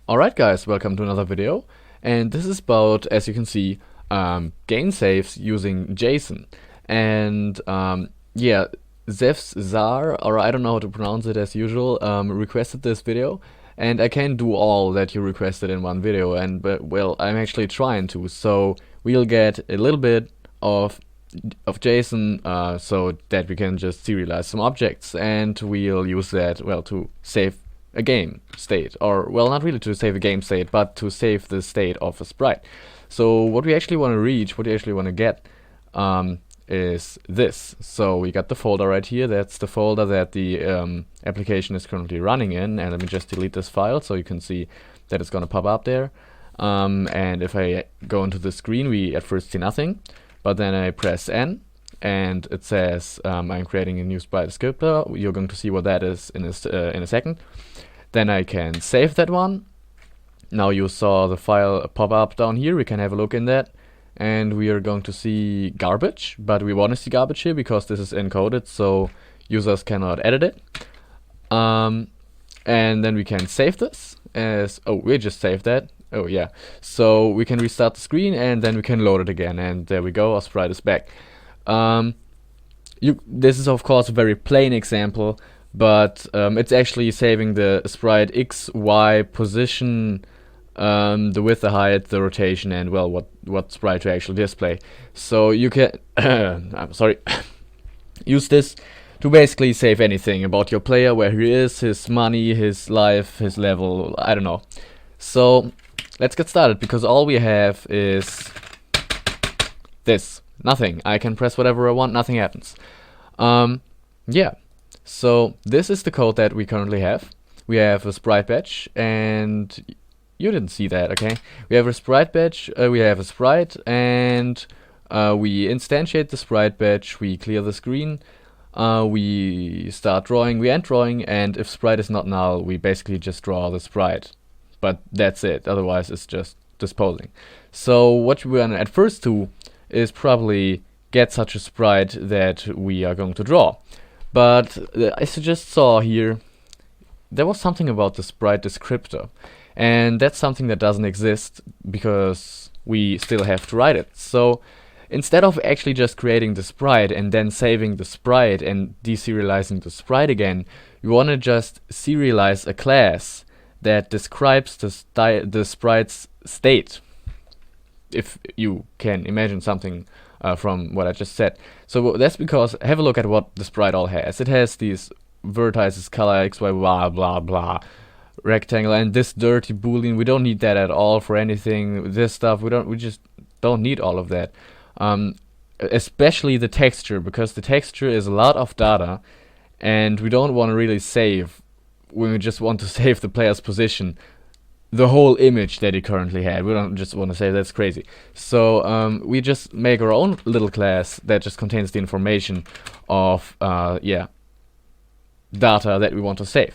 Alright guys, welcome to another video, and this is about, as you can see, game saves using JSON. And yeah, Zar, or I don't know how to pronounce it as usual, requested this video, and I can't do all that you requested in one video, but well, I'm actually trying to, so we'll get a little bit of JSON so that we can just serialize some objects, and we'll use that, well, to save a game state, or well, not really to save a game state, but to save the state of a sprite. So what we actually want to reach, what we actually want to get, is this. So we got the folder right here. That's the folder that the application is currently running in, and let me just delete this file so you can see that it's going to pop up there. And if I go into the screen, we at first see nothing, but then I press N and it says I'm creating a new Sprite descriptor. You're going to see what that is in a second. Then I can save that one. Now you saw the file pop up down here. We can have a look in that, and we are going to see garbage, but we want to see garbage here because this is encoded, so users cannot edit it. And then we can save this as, oh, we just saved that. Oh yeah, so we can restart the screen and then we can load it again, and there we go, our sprite is back. This is of course a very plain example, but it's actually saving the sprite X, Y, position, the width, the height, the rotation, and well, what sprite to actually display. So you can I'm sorry use this to basically save anything about your player, where he is, his money, his life, his level, I don't know. So let's get started, because all we have is this. Nothing. I can press whatever I want, nothing happens. Yeah. So this is the code that we currently have. We have a sprite batch, and you didn't see that, okay? We have a sprite batch, we have a sprite, and we instantiate the sprite batch, we clear the screen, we start drawing, we end drawing, and if sprite is not null, we basically just draw the sprite. But that's it, otherwise it's just disposing. So what we want at first do is probably get such a sprite that we are going to draw. But as you just saw here, there was something about the sprite descriptor, and that's something that doesn't exist because we still have to write it. So instead of actually just creating the sprite and then saving the sprite and deserializing the sprite again, we want to just serialize a class that describes the sprite's state, if you can imagine something from what I just said. So that's because, have a look at what the sprite all has. It has these vertices, color, x, y, blah, blah, blah, rectangle, and this dirty boolean. We don't need that at all for anything. This stuff, we just don't need all of that. Especially the texture, because the texture is a lot of data, and we don't want to really save, when we just want to save the player's position, the whole image that he currently had. We don't just want to say that's crazy. So we just make our own little class that just contains the information of data that we want to save.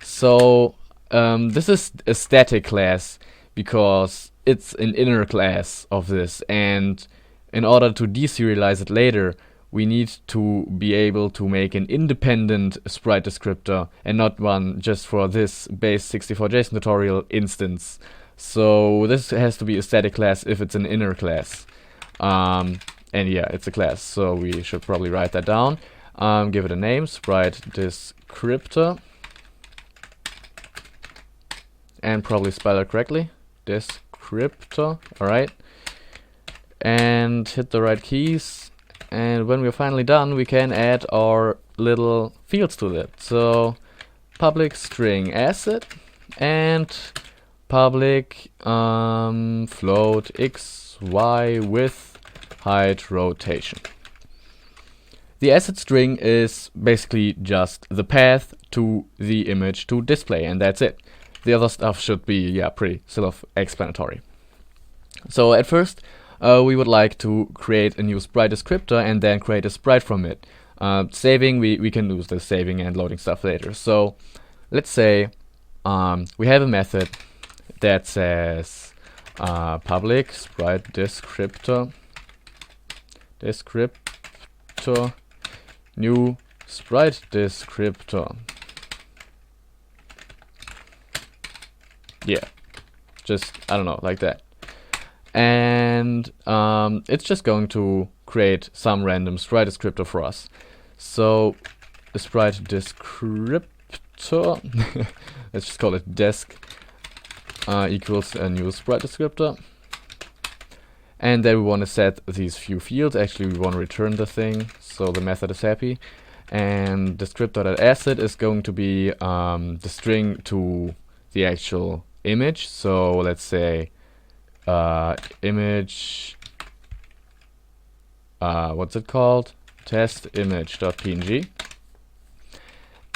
So this is a static class because it's an inner class of this, and in order to deserialize it later, we need to be able to make an independent sprite descriptor and not one just for this base64 JSON tutorial instance. So this has to be a static class if it's an inner class. And yeah, it's a class, so we should probably write that down. Give it a name, sprite descriptor, and probably spell it correctly, descriptor. Alright, and hit the right keys. And when we're finally done, we can add our little fields to it. So public string asset and public float x, y, width, height, rotation. The asset string is basically just the path to the image to display, and that's it. The other stuff should be, yeah, pretty self-explanatory. So at first, we would like to create a new sprite descriptor and then create a sprite from it. Saving, we can use the saving and loading stuff later. So let's say we have a method that says public sprite descriptor new sprite descriptor. Yeah, just, I don't know, like that. And it's just going to create some random sprite descriptor for us. So a sprite descriptor, let's just call it desc equals a new sprite descriptor. And then we want to set these few fields. Actually, we want to return the thing, so the method is happy. And descriptor.asset is going to be the string to the actual image. So let's say image, what's it called? Test image.png.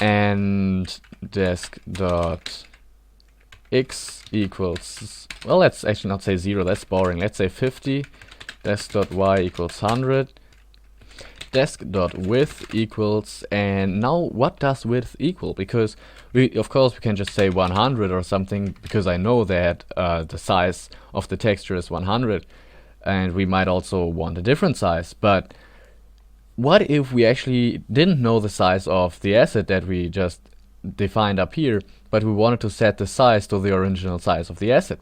And desk.x equals, well, let's actually not say 0, that's boring. Let's say 50. Desk.y equals 100. Desk.width equals, and now what does width equal? Because of course we can just say 100 or something, because I know that the size of the texture is 100, and we might also want a different size. But what if we actually didn't know the size of the asset that we just defined up here, but we wanted to set the size to the original size of the asset?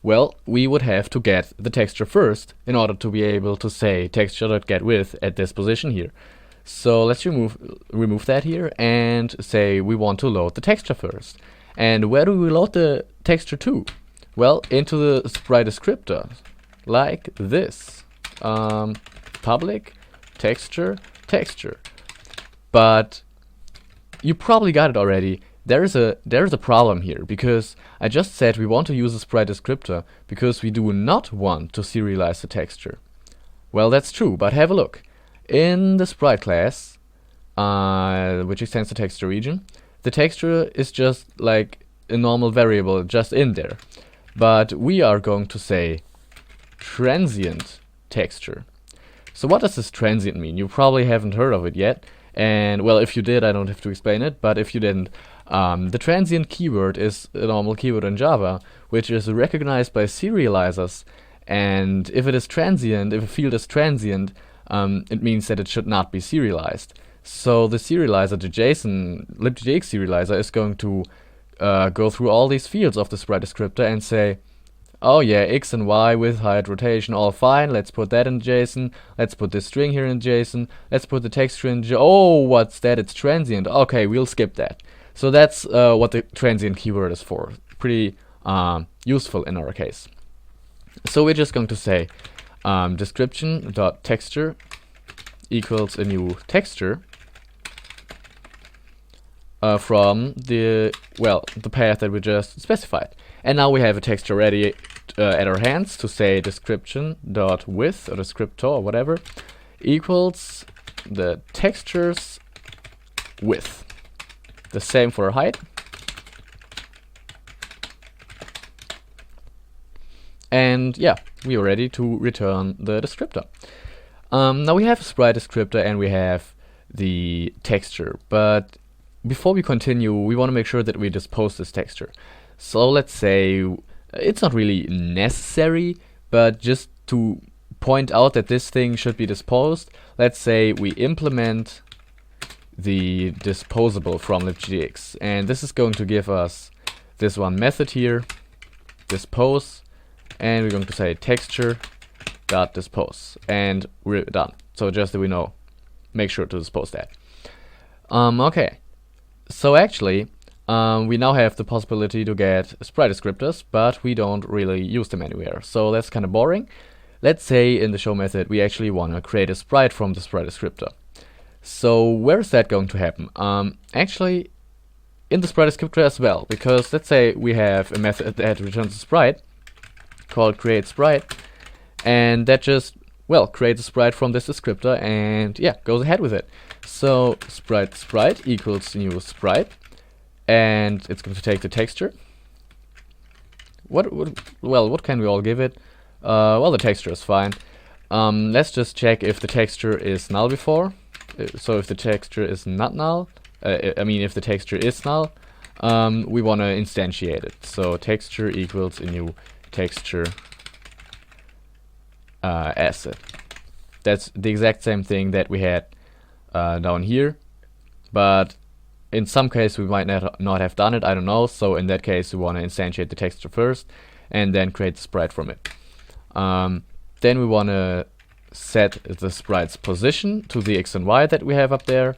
Well, we would have to get the texture first in order to be able to say texture.getWidth at this position here. So let's remove that here and say we want to load the texture first. And where do we load the texture to? Well, into the sprite descriptor, like this. Public texture. But you probably got it already. There is a problem here, because I just said we want to use a sprite descriptor because we do not want to serialize the texture. Well, that's true, but have a look. In the sprite class, which extends the texture region, the texture is just like a normal variable just in there. But we are going to say transient texture. So what does this transient mean? You probably haven't heard of it yet. And well, if you did, I don't have to explain it, but if you didn't, the transient keyword is a normal keyword in Java, which is recognized by serializers. And if it is transient, if a field is transient, it means that it should not be serialized. So the serializer, the JSON LibGDX serializer, is going to go through all these fields of the sprite descriptor and say, oh yeah, x and y, width, height, rotation, all fine. Let's put that in JSON. Let's put this string here in JSON. Let's put the texture in oh, what's that? It's transient. Okay, we'll skip that. So that's what the transient keyword is for. Pretty useful in our case. So we're just going to say description.texture equals a new texture from the path that we just specified. And now we have a texture ready at our hands to say description.width or descriptor or whatever equals the texture's width. The same for height. And yeah, we are ready to return the descriptor. Now we have a sprite descriptor and we have the texture, but before we continue, we want to make sure that we dispose this texture. So let's say it's not really necessary, but just to point out that this thing should be disposed, let's say we implement the disposable from libgdx, and this is going to give us this one method here, dispose, and we're going to say texture.dispose, and we're done. So just that we know, make sure to dispose that. Okay, so actually we now have the possibility to get sprite descriptors, but we don't really use them anywhere, so that's kind of boring. Let's say in the show method we actually want to create a sprite from the sprite descriptor. So where is that going to happen? Actually in the sprite descriptor as well, because let's say we have a method that returns a sprite called createSprite, and that just, well, creates a sprite from this descriptor and yeah, goes ahead with it. So sprite equals new sprite, and it's going to take the texture. What can we all give it? Well, the texture is fine. Let's just check if the texture is null before. So if the texture is not null, if the texture is null, we want to instantiate it. So texture equals a new texture asset. That's the exact same thing that we had down here, but in some case we might not have done it, I don't know. So in that case we want to instantiate the texture first and then create the sprite from it. Then we want to set the sprite's position to the x and y that we have up there.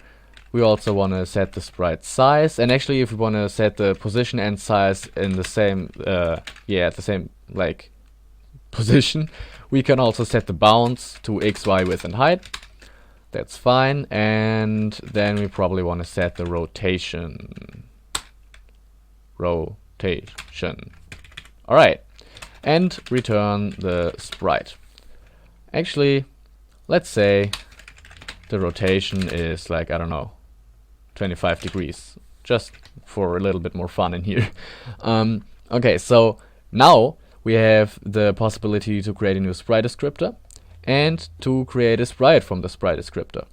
We also want to set the sprite size, and actually if we want to set the position and size in the same at the same like position, we can also set the bounds to x, y, width and height. That's fine. And then we probably want to set the rotation. Alright, and return the sprite. Actually, let's say the rotation is like, I don't know, 25 degrees, just for a little bit more fun in here. Okay, so now we have the possibility to create a new sprite descriptor and to create a sprite from the sprite descriptor.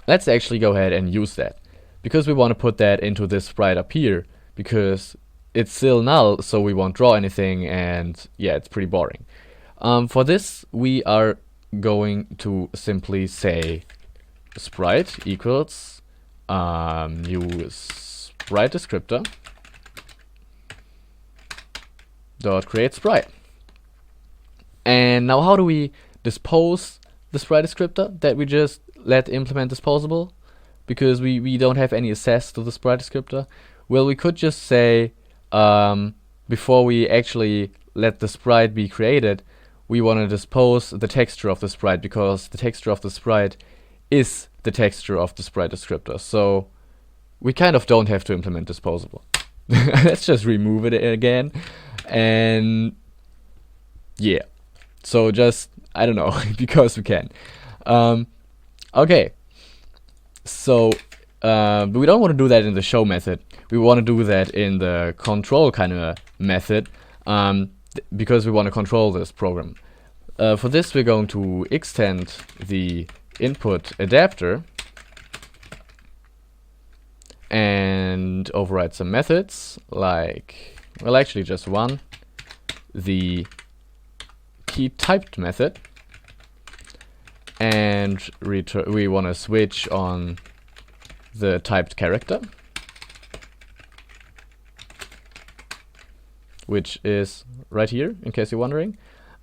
Let's actually go ahead and use that, because we want to put that into this sprite up here, because it's still null, so we won't draw anything, and yeah, it's pretty boring. For this, we are going to simply say sprite equals new sprite descriptor dot create sprite. And now how do we dispose the sprite descriptor that we just let implement disposable? Because we don't have any access to the sprite descriptor. Well, we could just say before we actually let the sprite be created, we want to dispose the texture of the sprite, because the texture of the sprite is the texture of the sprite descriptor. So we kind of don't have to implement disposable. Let's just remove it again. And yeah, so just, I don't know, because we can. Okay, so but we don't want to do that in the show method. We want to do that in the control kind of method, because we want to control this program. For this, we're going to extend the input adapter and override some methods, like, well, actually just one, the key typed method, and we want to switch on the typed character, which is right here, in case you're wondering.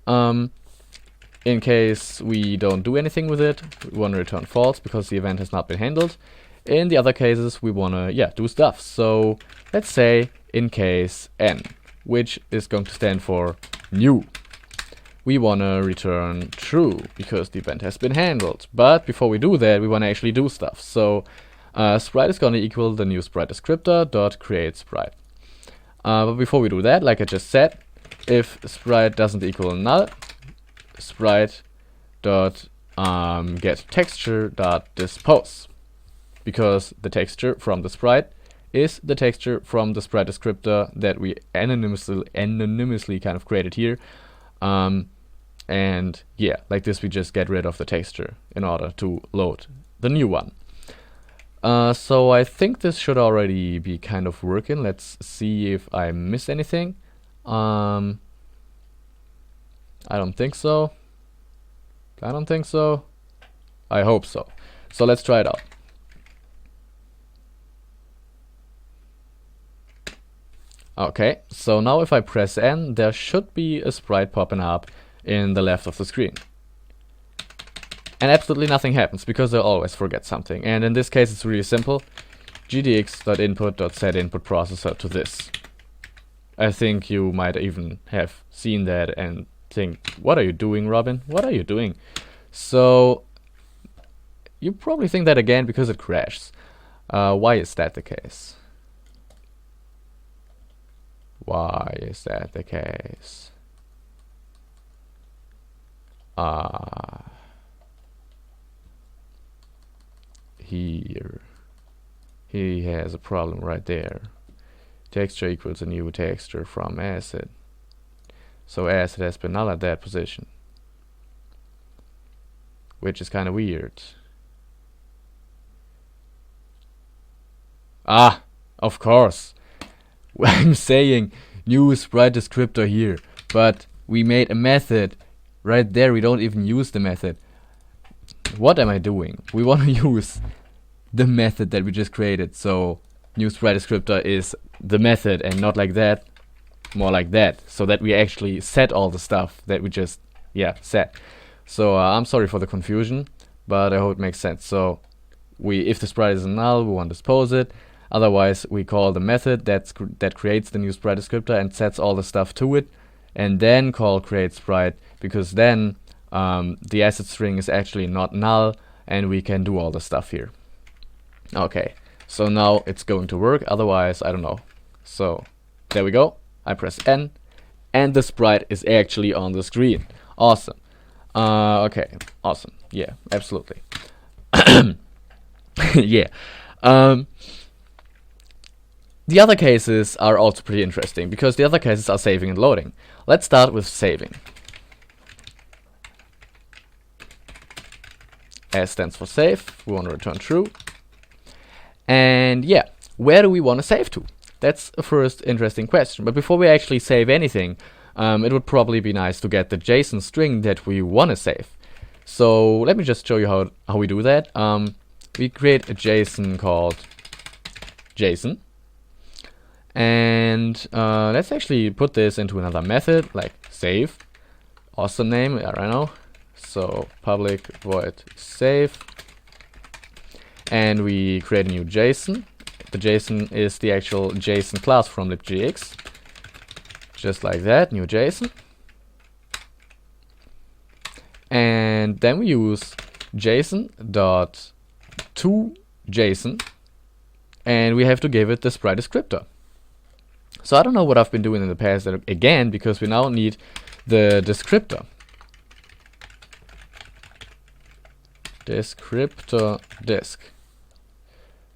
In case we don't do anything with it, we want to return false because the event has not been handled. In the other cases, we want to do stuff. So let's say in case n, which is going to stand for new, we want to return true because the event has been handled. But before we do that, we want to actually do stuff. So sprite is going to equal the new sprite descriptor dot create sprite. But before we do that, like I just said, if sprite doesn't equal null, sprite dot get texture dot dispose, because the texture from the sprite is the texture from the sprite descriptor that we anonymously kind of created here. And yeah, like this, we just get rid of the texture in order to load the new one. So I think this should already be kind of working. Let's see if I missed anything. I don't think so. I don't think so. I hope so. So let's try it out. Okay, so now if I press N, there should be a sprite popping up in the left of the screen. And absolutely nothing happens, because I always forget something. And in this case, it's really simple. gdx.input.set input processor to this. I think you might even have seen that and think, what are you doing, Robin? What are you doing? So you probably think that again because it crashes. Why is that the case? Why is that the case? Here. He has a problem right there. Texture equals a new texture from acid. So acid has been null at that position, which is kind of weird. Ah, of course. I'm saying new sprite descriptor here, but we made a method right there. We don't even use the method. What am I doing? We want to use the method that we just created. So new sprite descriptor is the method and not like that, more like that, so that we actually set all the stuff that we just set. So I'm sorry for the confusion, but I hope it makes sense. So if the sprite is null, we want to dispose it. Otherwise, we call the method that creates the new sprite descriptor and sets all the stuff to it, and then call create sprite, because then the asset string is actually not null, and we can do all the stuff here. Okay, so now it's going to work. Otherwise, I don't know. So there we go. I press N, and the sprite is actually on the screen. Awesome. Okay, awesome. Yeah, absolutely. Yeah. The other cases are also pretty interesting, because the other cases are saving and loading. Let's start with saving. S stands for save. We want to return true. And yeah, where do we want to save to? That's a first interesting question. But before we actually save anything, it would probably be nice to get the JSON string that we want to save. So let me just show you how we do that. We create a JSON called JSON. And let's actually put this into another method, like save. Awesome name, I don't know. So public void save. And we create a new JSON. The JSON is the actual JSON class from LibGDX. Just like that, new JSON. And then we use JSON.toJSON, and we have to give it the sprite descriptor. So I don't know what I've been doing in the past again, because we now need the descriptor. Descriptor disk.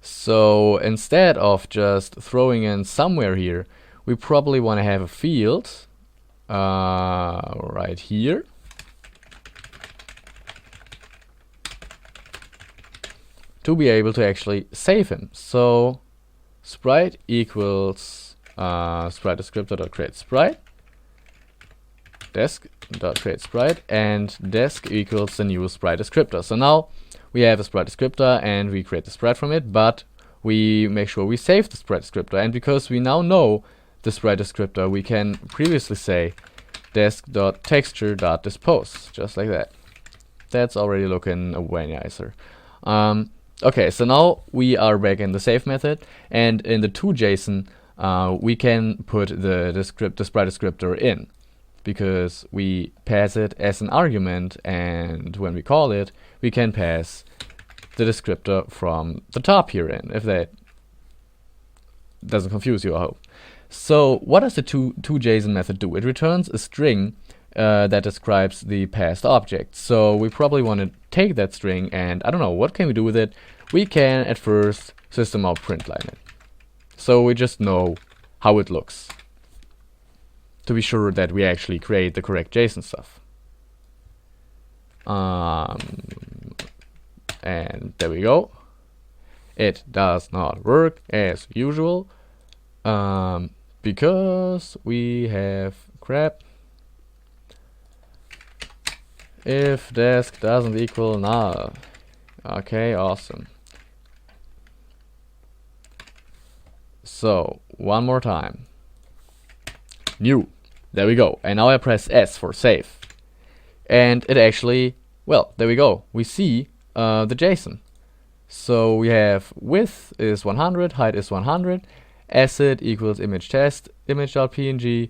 So instead of just throwing in somewhere here, we probably want to have a field right here. To be able to actually save him. So sprite equals sprite descriptor.create sprite, desk.create sprite, and desk equals the new sprite descriptor. So now we have a sprite descriptor and we create the sprite from it, but we make sure we save the sprite descriptor. And because we now know the sprite descriptor, we can previously say desk.texture.dispose, just like that. That's already looking way nicer. Okay, so now we are back in the save method, and in the toJSON we can put the sprite descriptor in, because we pass it as an argument, and when we call it, we can pass the descriptor from the top here in, if that doesn't confuse you, I hope. So what does the toJSON method do? It returns a string that describes the passed object. So we probably want to take that string, and I don't know, what can we do with it? We can at first system out println it. So we just know how it looks, to be sure that we actually create the correct JSON stuff. And there we go. It does not work as usual, because we have crap. If desk doesn't equal null. Okay, awesome. So one more time. New. There we go. And now I press S for save. And it actually, well, there we go. We see the JSON. So we have width is 100, height is 100, asset equals image test, image.png.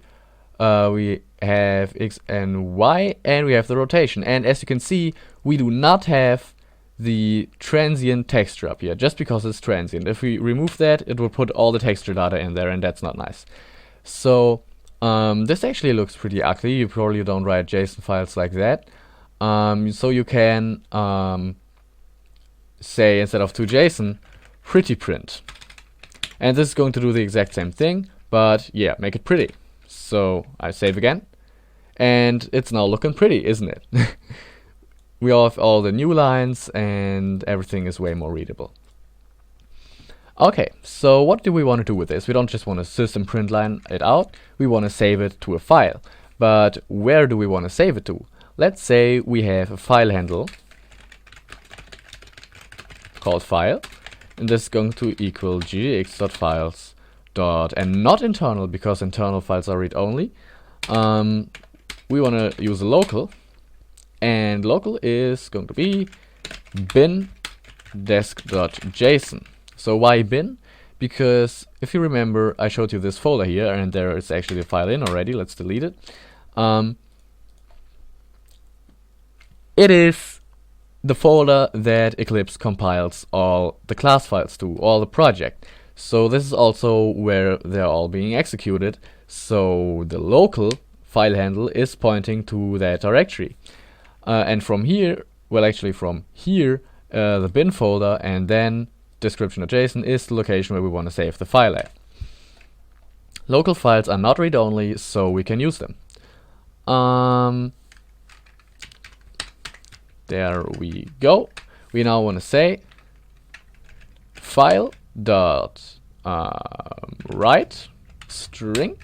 We have x and y, and we have the rotation. And as you can see, we do not have the transient texture up here, just because it's transient. If we remove that, it will put all the texture data in there, and that's not nice. So this actually looks pretty ugly. You probably don't write JSON files like that. So you can say, instead of toJSON, pretty print. And this is going to do the exact same thing, but yeah, make it pretty. So I save again, and it's now looking pretty, isn't it? We all have all the new lines, and everything is way more readable. Okay, so what do we want to do with this? We don't just want to system println it out, we want to save it to a file. But where do we want to save it to? Let's say we have a file handle called file, and this is going to equal gdx.files dot, and not internal, because internal files are read-only. We want to use a local, and local is going to be bin desk.json. So why bin? Because if you remember, I showed you this folder here, and there is actually a file in already. Let's delete it. It is the folder that Eclipse compiles all the class files to, all the project. So this is also where they're all being executed. So the local file handle is pointing to that directory. And from here, well, actually from here, the bin folder and then description.json is the location where we want to save the file at. Local files are not read-only, so we can use them. There we go. We now want to say file dot write string.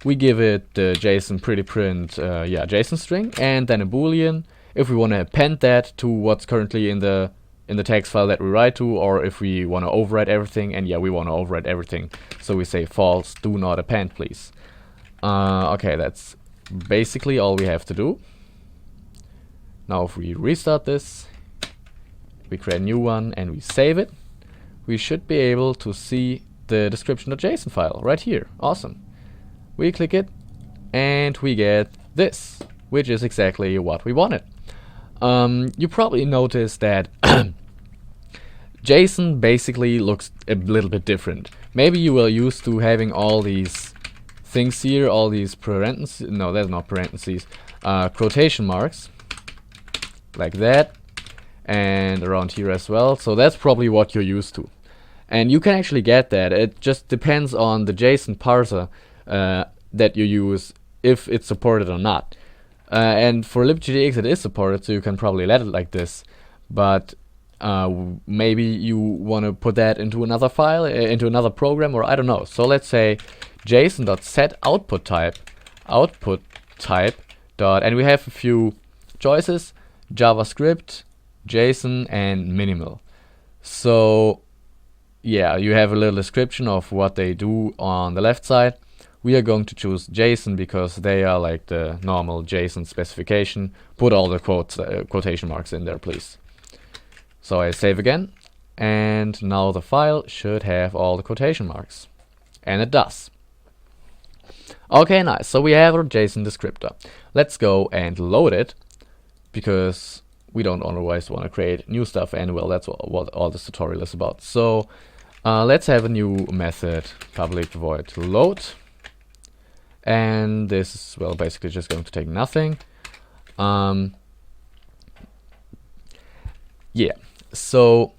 We give it the JSON pretty print JSON string, and then a boolean if we want to append that to what's currently in the text file that we write to, or if we want to overwrite everything. And yeah, we want to overwrite everything, so we say false, do not append, please. Okay, that's basically all we have to do. Now if we restart this, we create a new one and we save it, we should be able to see the description.json file right here. Awesome. We click it and we get this, which is exactly what we wanted. You probably noticed that JSON basically looks a little bit different. Maybe you were used to having all these things here, all these parentheses, no, that's not parentheses, quotation marks, like that, and around here as well. So that's probably what you're used to. And you can actually get that. It just depends on the JSON parser that you use, if it's supported or not. And for LibGDX it is supported, so you can probably let it like this. But maybe you want to put that into another file, into another program, or I don't know. So let's say json.setOutputType, and we have a few choices: JavaScript, JSON, and minimal. So yeah, you have a little description of what they do on the left side. We are going to choose JSON because they are like the normal JSON specification. Put all the quotation marks in there, please. So I save again, and now the file should have all the quotation marks, and it does. Okay, nice. So we have our JSON descriptor. Let's go and load it, because we don't otherwise want to create new stuff, and well, that's what all this tutorial is about. So let's have a new method, public void load, and this is, well, basically just going to take nothing. Yeah, so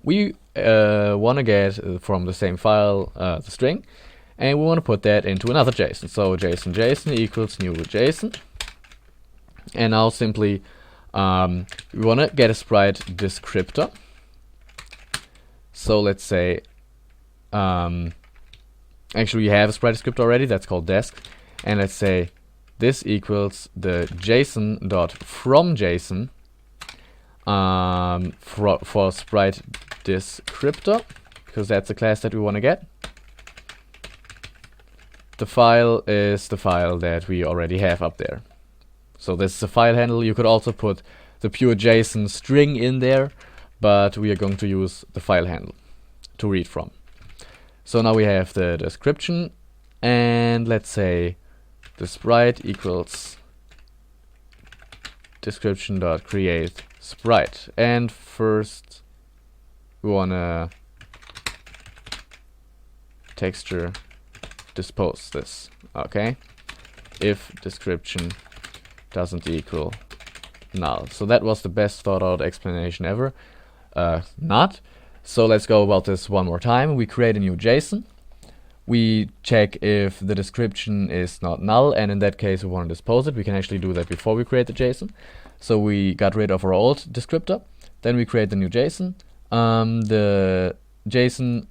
we want to get from the same file the string, and we want to put that into another JSON. So JSON equals new JSON, and now simply we want to get a Sprite descriptor. So let's say actually we have a Sprite descriptor already, that's called desk, and let's say this equals the JSON.fromJSON for Sprite descriptor, because that's the class that we want to get. The file is the file that we already have up there. So this is a file handle. You could also put the pure JSON string in there, but we are going to use the file handle to read from. So now we have the description, and let's say the Sprite equals description.create Sprite, and first we wanna texture dispose this. Okay, if description doesn't equal null. So that was the best thought out explanation ever. Not. So let's go about this one more time. We create a new JSON. We check if the description is not null, and in that case we want to dispose it. We can actually do that before we create the JSON. So we got rid of our old descriptor. Then we create the new JSON. The JSON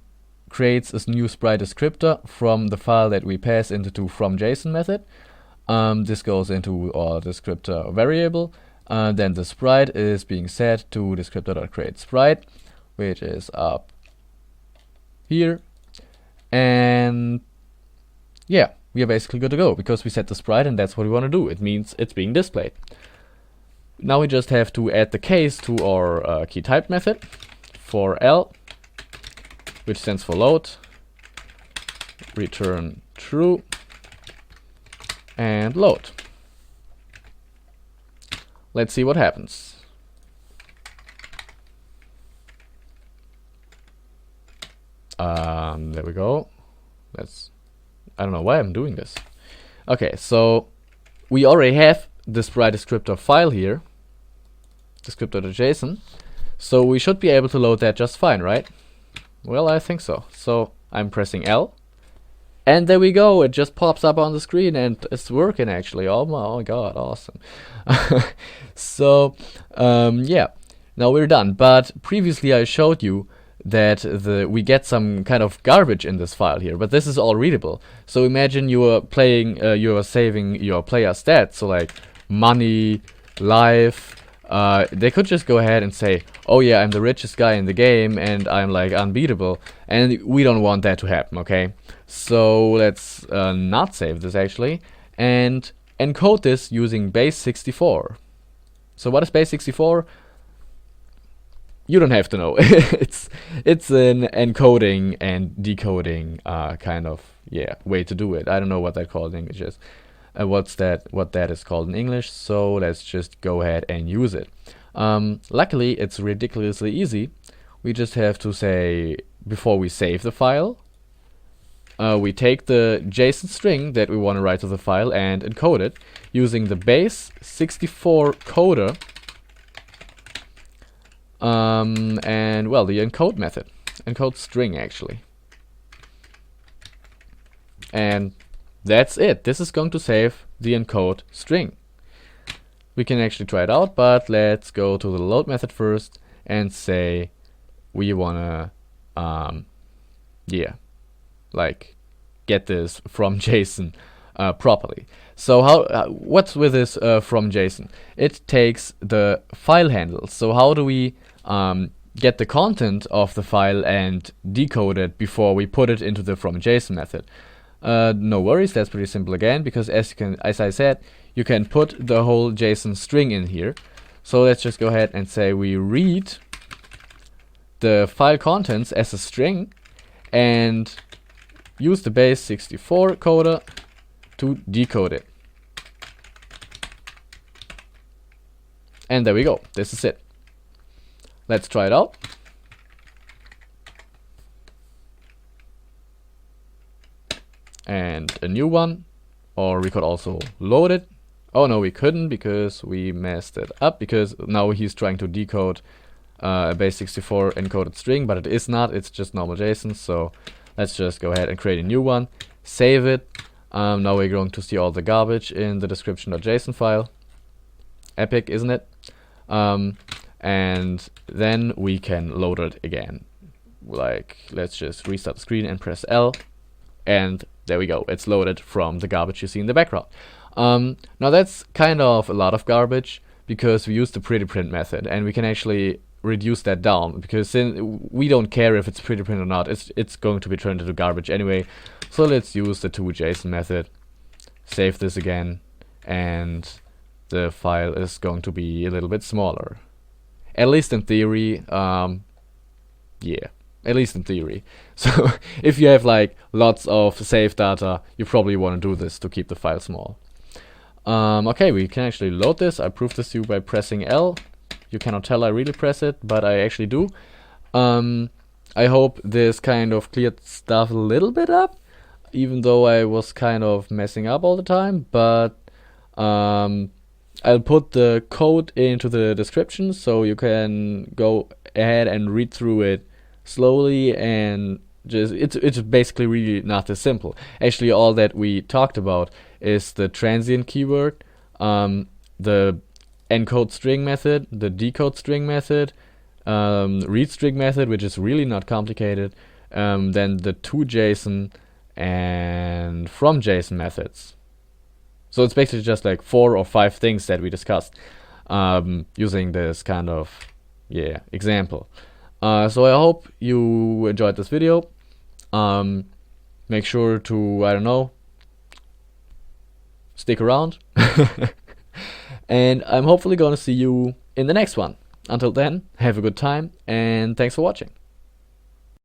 creates a new Sprite descriptor from the file that we pass into the fromJSON method. This goes into our descriptor variable. Then the Sprite is being set to descriptor.createSprite. which is up here, and yeah, we are basically good to go because we set the sprite and that's what we want to do. It means it's being displayed. Now we just have to add the case to our key type method for L, which stands for load, return true, and load. Let's see what happens. There we go. I don't know why I'm doing this. Okay, so we already have the Sprite descriptor file here, descriptor.json, so we should be able to load that just fine, right? Well, I think so. So I'm pressing L, and there we go. It just pops up on the screen and it's working actually. Oh my god, awesome. So yeah, now we're done. But previously I showed you that we get some kind of garbage in this file here, but this is all readable. So imagine you are playing, you are saving your player stats, so like money, life. They could just go ahead and say, oh yeah, I'm the richest guy in the game and I'm like unbeatable, and we don't want that to happen, okay? So let's not save this actually and encode this using base64. So what is base64? You don't have to know. it's an encoding and decoding kind of way to do it. I don't know what that called in English is. What that is called in English. So let's just go ahead and use it. Luckily, it's ridiculously easy. We just have to say before we save the file, we take the JSON string that we want to write to the file and encode it using the base64 coder. And well, the encode method, encode string actually, and that's it. This is going to save the encode string. We can actually try it out, but let's go to the load method first and say we wanna like get this from JSON properly. So how what's with this from JSON? It takes the file handle. So how do we get the content of the file and decode it before we put it into the from JSON method? No worries, that's pretty simple again, because as I said, you can put the whole JSON string in here. So let's just go ahead and say we read the file contents as a string and use the base64 coder to decode it. And there we go. This is it. Let's try it out. And a new one, or we could also load it. Oh no, we couldn't because we messed it up, because now he's trying to decode a base64 encoded string, but it is not, it's just normal JSON. So let's just go ahead and create a new one, save it. Now we're going to see all the garbage in the description.json file. Epic, isn't it? And then we can load it again. Like, let's just restart the screen and press L, and there we go. It's loaded from the garbage you see in the background. Now that's kind of a lot of garbage because we use the pretty print method, and we can actually reduce that down because we don't care if it's pretty print or not. It's going to be turned into garbage anyway. So let's use the toJSON method, save this again, and the file is going to be a little bit smaller. At least in theory, yeah, at least in theory. So if you have like lots of saved data, you probably want to do this to keep the file small. Okay, we can actually load this. I proved this to you by pressing L. You cannot tell I really press it, but I actually do. I hope this kind of cleared stuff a little bit up, even though I was kind of messing up all the time, but I'll put the code into the description so you can go ahead and read through it slowly, and just it's basically really not this simple. Actually, all that we talked about is the transient keyword, the encode string method, the decode string method, read string method, which is really not complicated, then the toJSON and from JSON methods. So it's basically just like 4 or 5 things that we discussed using this kind of example. So I hope you enjoyed this video. Make sure to, I don't know, stick around. And I'm hopefully gonna see you in the next one. Until then, have a good time and thanks for watching.